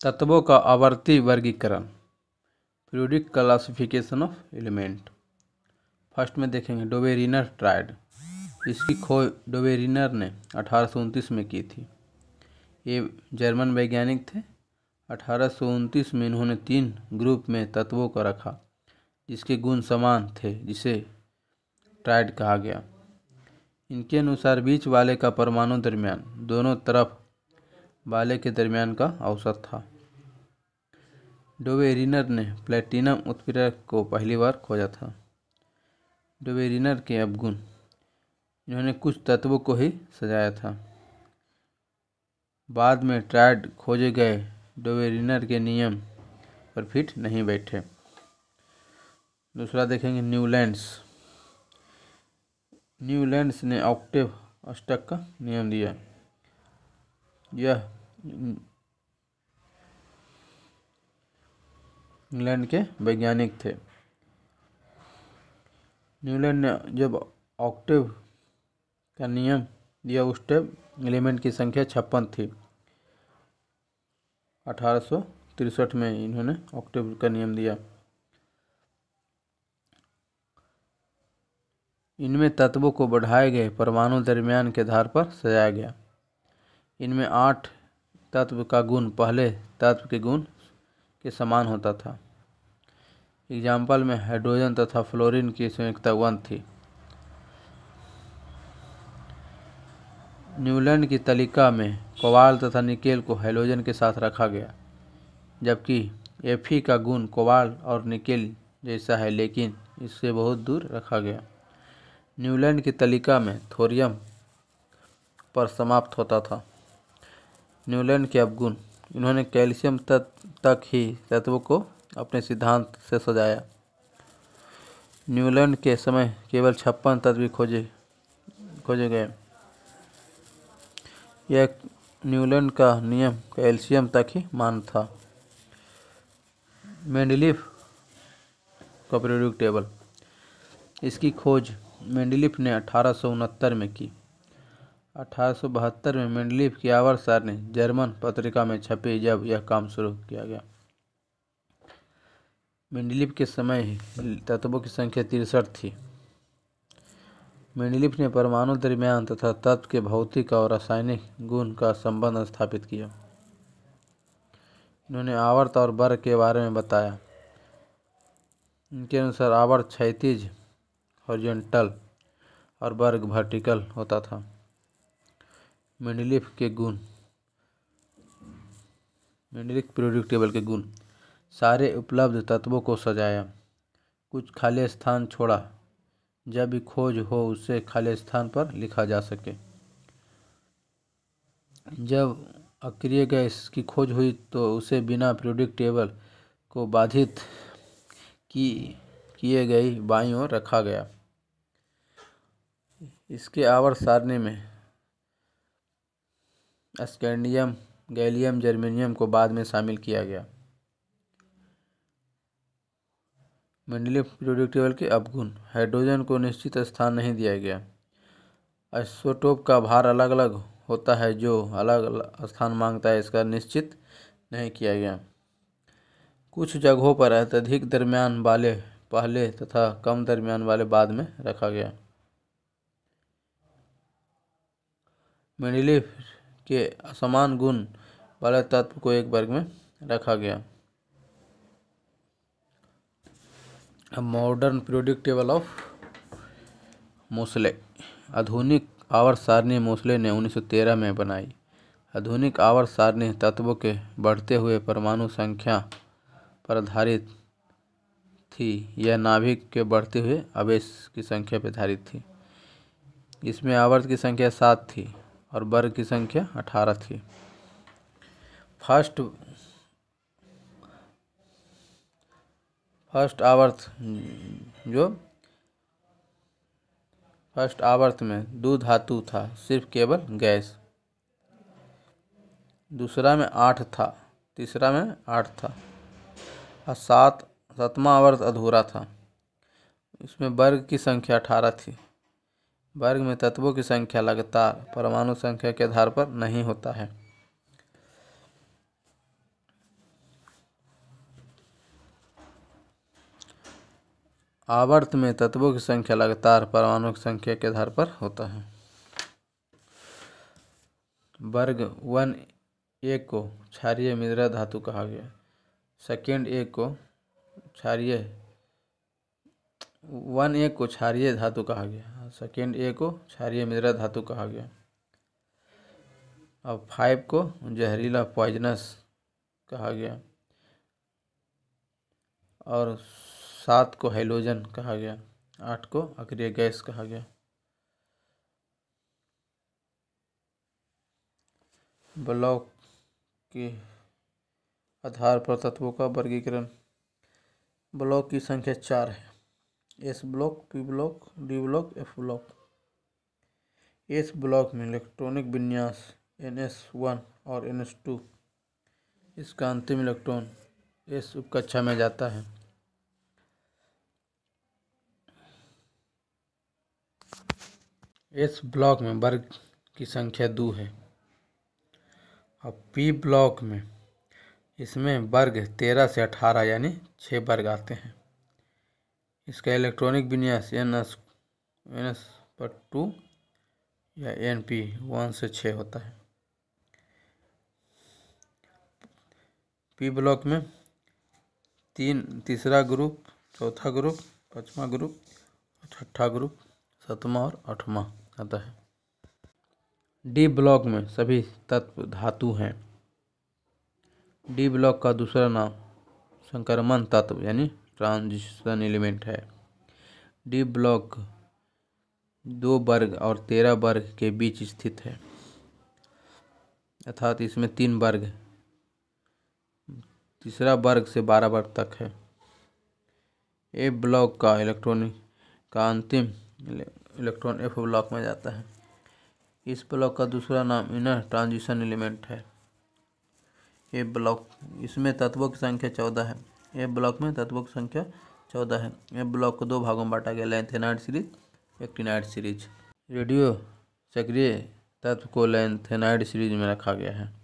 तत्वों का आवर्ती वर्गीकरण, periodic classification of element. First में देखेंगे डोबेरिनर ट्रायड। इसकी खोज डोबेरिनर ने 1829 में की थी। ये जर्मन वैज्ञानिक थे। 1829 में इन्होंने 3 ग्रुप में तत्वों को रखा जिसके गुण समान थे, जिसे ट्रायड कहा गया। इनके अनुसार बीच वाले का परमाणु दरमियान दोनों तरफ वाले के दरमियान का औसत था। डोबेरिनर ने प्लैटिनम उत्प्रेरक को पहली बार खोजा था। डोबेरिनर के अवगुण, इन्होंने कुछ तत्वों को ही सजाया था। बाद में ट्रायड खोजे गए डोबेरिनर के नियम पर फिट नहीं बैठे। दूसरा देखेंगे न्यूलैंड्स। न्यूलैंड्स ने ऑक्टेव अष्टक का नियम दिया। यह इंग्लैंड के वैज्ञानिक थे। न्यूलैंड ने जब ऑक्टेव का नियम दिया, उस टाइम एलिमेंट की संख्या 56 थी। 1863 में इन्होंने ऑक्टेव का नियम दिया। इनमें तत्वों को बढ़ाए गए परमाणु दरमियान के आधार पर सजाया गया। इनमें 8 तत्व का गुण पहले तत्व के गुण के समान होता था। एग्जाम्पल में हाइड्रोजन तथा फ्लोरीन की संयुक्ता 1 थी। न्यूलैंड की तालिका में कोबाल्ट तथा निकेल को हैलोजन के साथ रखा गया, जबकि Fe का गुण कोबाल्ट और निकेल जैसा है, लेकिन इससे बहुत दूर रखा गया। न्यूलैंड की तालिका में थोरियम पर समाप्त होता था। न्यूलैंड के अवगुण, इन्होंने कैल्शियम तक ही तत्वों को अपने सिद्धांत से सजाया। न्यूलैंड के समय केवल 56 तत्व खोजे गए। यह न्यूलैंड का नियम कैल्शियम तक ही मान था। मेंडलीफ का पीरियोडिक टेबल। इसकी खोज मेंडलीफ ने 1869 में की। 1872 में मेंडलीफ की आवर्त सारणी जर्मन पत्रिका में छपी, जब यह काम शुरू किया गया। मेंडलीफ के समय तत्वों की संख्या 63 थी। मेंडलीफ ने परमाणु दरमियान तथा तत्व के भौतिक और रासायनिक गुण का संबंध स्थापित किया। इन्होंने आवर्त और वर्ग के बारे में बताया। इनके अनुसार आवर्त क्षैतिज हॉरिजॉन्टल और वर्ग वर्टिकल होता था। मेंडलीफ पीरियोडिक टेबल के गुण, सारे उपलब्ध तत्वों को सजाया, कुछ खाली स्थान छोड़ा, जब भी खोज हो उसे खाली स्थान पर लिखा जा सके। जब अक्रिय गैस की खोज हुई तो उसे बिना पीरियोडिक टेबल को बाधित किए गई बाईं ओर रखा गया। इसके आवर्त सारणी में स्कैंडियम, गैलियम, जर्मेनियम को बाद में शामिल किया गया। मेंडलीफ पीरियोडिक टेबल के अवगुण, हाइड्रोजन को निश्चित स्थान नहीं दिया गया। आइसोटोप का भार अलग अलग होता है, जो अलग अलग स्थान मांगता है, इसका निश्चित नहीं किया गया। कुछ जगहों पर अत्यधिक दरमियान वाले पहले तथा कम दरमियान वाले बाद में रखा गया। मेंडलीफ के असमान गुण वाले तत्व को एक वर्ग में रखा गया। अब modern periodic table of Mosle. आधुनिक आवर्त सारणी मोसले ने 1913 में बनाई। आधुनिक आवर्त सारणी तत्वों के बढ़ते हुए परमाणु संख्या पर आधारित थी। यह नाभिक के बढ़ते हुए आवेश की संख्या पर आधारित थी। इसमें आवर्त की संख्या 7 थी और वर्ग की संख्या 18 थी। फर्स्ट आवर्त में 2 धातु था, सिर्फ केवल गैस। दूसरा में 8 था, तीसरा में 8 था और सातवां आवर्त अधूरा था। इसमें वर्ग की संख्या 18 थी। वर्ग में तत्वों की संख्या लगातार परमाणु संख्या के आधार पर नहीं होता है। आवर्त में तत्वों की संख्या लगातार परमाणु की संख्या के आधार पर होता है। वर्ग 1A को क्षारीय मृदा धातु कहा गया। सेकेंड ए को क्षारीय 1A को क्षारीय धातु कहा गया। सेकेंड ए को क्षारीय मृदा धातु कहा गया। अब 5 को जहरीला पॉइजनस कहा गया और 7 को हैलोजन कहा गया। 8 को अक्रिय गैस कहा गया। ब्लॉक के आधार पर तत्वों का वर्गीकरण। ब्लॉक की संख्या 4 है। S block, P block, D block, F block. S block में इलेक्ट्रॉनिक विन्यास NS1 और NS2। इसका अंतिम इलेक्ट्रॉन एस उपकक्षा में जाता है। एस ब्लॉक में वर्ग की संख्या 2 है। अब पी ब्लॉक में इसमें वर्ग 13 से 18 यानी 6 वर्ग आते हैं। इसका इलेक्ट्रॉनिक विन्यास NS2 या NP1 से 6 होता है। पी ब्लॉक में तीसरा ग्रुप, चौथा ग्रुप, पांचवा ग्रुप, छठा ग्रुप, सातवां और आठवां आता है। डी ब्लॉक में सभी तत्व धातु हैं। डी ब्लॉक का दूसरा नाम संक्रमण तत्व यानी ट्रांजिशन एलिमेंट है। डी ब्लॉक 2 वर्ग और 13 वर्ग के बीच स्थित है, अर्थात इसमें 3 वर्ग, तीसरा वर्ग से 12 वर्ग तक है। ए ब्लॉक का अंतिम इलेक्ट्रॉन एफ ब्लॉक में जाता है। इस ब्लॉक का दूसरा नाम इनर ट्रांजिशन एलिमेंट है। ए ब्लॉक, इसमें तत्वों की संख्या 14 है। ए ब्लॉक में तत्वों की संख्या 14 है। ए ब्लॉक को 2 भागों में बांटा गया, lanthanide series, actinide series. Radio सक्रिय तत्व को लैंथेनाइड सीरीज में रखा गया है।